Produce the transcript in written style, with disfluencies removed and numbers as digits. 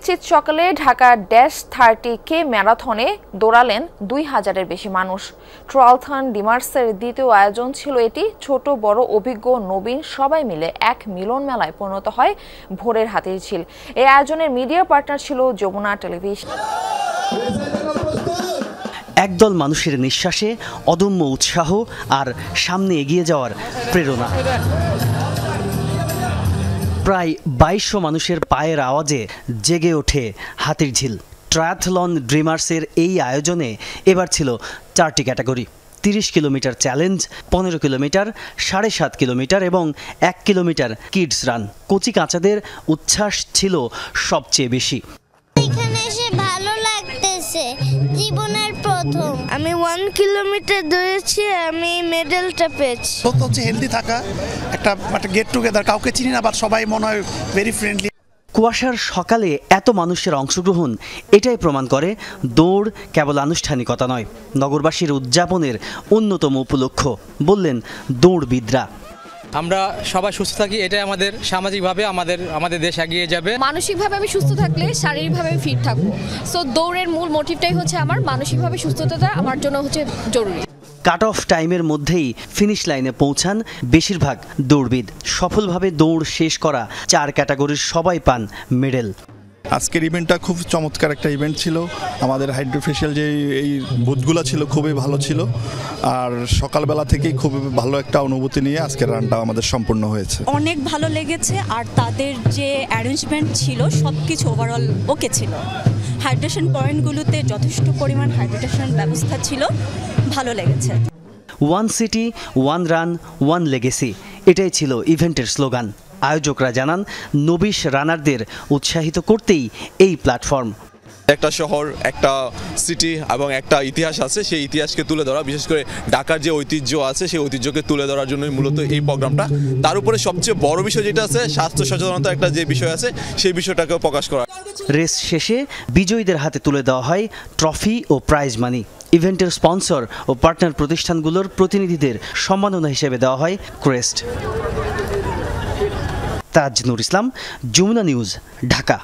শীত সকালে ঢাকার -30K ম্যারাথনে দৌড়ালেন 2000-এর বেশি মানুষ। ট্রালথন ডিমার্সের দ্বিতীয় আয়োজন ছিল এটি। ছোট বড় অভিজ্ঞ নবীন সবাই মিলে এক মিলন মেলায় পরিণত হয় ভোরের হাতির ঝিল। এই আয়োজনের মিডিয়া পার্টনার ছিল যমুনা টেলিভিশন। একদল মানুষের নিঃশ্বাসে অদম্য উৎসাহ আর সামনে এগিয়ে যাওয়ার প্রেরণা। প্রায় 2200 মানুষের পায়ের আওয়াজে জেগে ওঠে হাতির ঝিল। ট্রায়াথলন ড্রিমার্সের এই আয়োজনে এবার ছিল 4টি category: 30 kilometre challenge, 15 kilometre, 7.5 kilometre এবং 1 কিলোমিটার কিডস রান। কচি কাঁচাদের উচ্ছ্বাস ছিল সবচেয়ে বেশি। এখানে এসে ভালো লাগতেছে, জীবনের প্রথম আমি 1 কিলোমিটার দৌড়েছি, আমি মেডেলটা পেয়েছি। হচ্ছে হেলদি থাকা, একটা গেট টুগেদার, কাউকে চিনি না বাট সবাই মনে হয় ভেরি ফ্রেন্ডলি। কুয়াশার সকালে এত মানুষের অংশগ্রহণ এটাই প্রমাণ করে দৌড় কেবল আনুষ্ঠানিকতা নয়, নগরবাসীর উদযাপনের অন্যতম উপলক্ষ, বললেন দৌড়বিদরা। আমরা সবাই সুস্থ থাকি, এটাই আমাদের সামাজিকভাবে আমাদের দেশ এগিয়ে যাবে। মানসিকভাবে আমি সুস্থ থাকলে শারীরিকভাবে আমি ফিট থাকবো। সো দৌড়ের মূল মোটিভটাই হচ্ছে আমার মানসিকভাবে সুস্থতাটা আমার জন্য হচ্ছে জরুরি। কাট অফ টাইমের মধ্যেই ফিনিশ লাইনে পৌঁছান বেশিরভাগ দৌড়বিদ। সফলভাবে দৌড় শেষ করা 4 ক্যাটাগরির সবাই পান মেডেল। আজকের ইভেন্টটা খুব চমৎকার একটা ইভেন্ট ছিল। আমাদের হাইড্রোফেশিয়াল যে এই বুথগুলো ছিল খুবই ভালো ছিল, আর সকালবেলা থেকেই খুব ভালো একটা অনুভূতি নিয়ে আজকের রানটা আমাদের সম্পূর্ণ হয়েছে। অনেক ভালো লেগেছে, আর তাদের যে অ্যারেঞ্জমেন্ট ছিল সব কিছু ওভারঅল ওকে ছিল। হাইড্রেশন পয়েন্টগুলোতে যথেষ্ট পরিমাণ হাইড্রেশন ব্যবস্থা ছিল, ভালো লেগেছে। 1 সিটি 1 রান 1 লেগেসি, এটাই ছিল ইভেন্টের স্লোগান। আয়োজকরা জানান নবিশ রানারদের উৎসাহিত করতেই এই প্ল্যাটফর্ম। একটা শহর, একটা সিটি এবং একটা ইতিহাস আছে, সেই ইতিহাসকে তুলে ধরা, বিশেষ করে ঢাকার যে ঐতিহ্য আছে সেই ঐতিহ্যকে তুলে ধরার জন্যই মূলত এই প্রোগ্রামটা। তার উপরে সবচেয়ে বড় বিষয় যেটা আছে, স্বাস্থ্য সচেতনতা একটা যে বিষয় আছে, সেই বিষয়টাকেও প্রকাশ করা। রেস শেষে বিজয়ীদের হাতে তুলে দেওয়া হয় ট্রফি ও প্রাইজ মানি। ইভেন্টের স্পন্সর ও পার্টনার প্রতিষ্ঠানগুলোর প্রতিনিধিদের সম্মাননা হিসেবে দেওয়া হয় ক্রেস্ট। তাজ নূর ইসলাম, যমুনা নিউজ, ঢাকা।